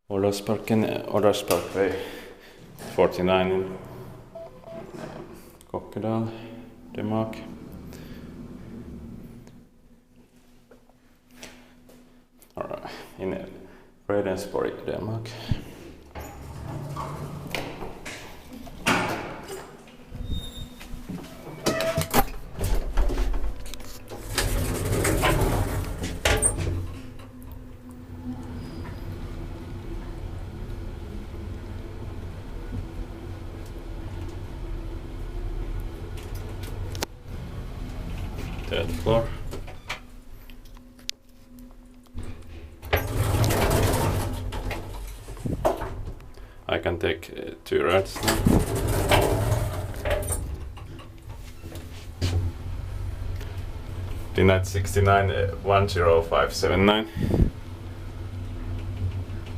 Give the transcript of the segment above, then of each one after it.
Ådalsparkvej 49 in Kokkedal, Denmark. Alright, in Fredensborg, Denmark. Third floor. I can take 2 rides now. Denied 69 10579.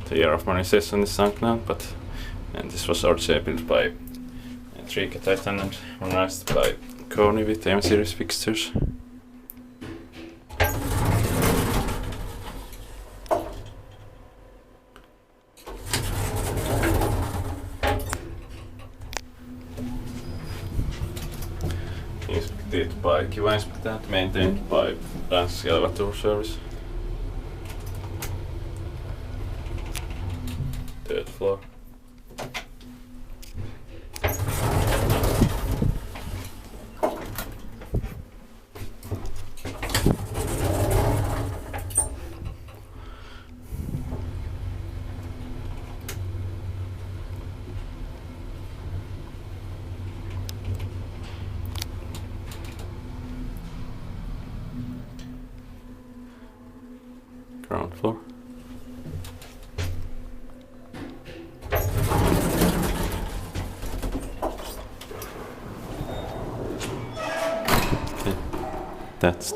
The year of modernization is sunk now, and this was also built by Thrige-Titan and modernized by Kone with M series fixtures. Inspected by Kiva Inspectant, maintained by Dansk Elevator Service. Third floor. Ground floor. Okay, that's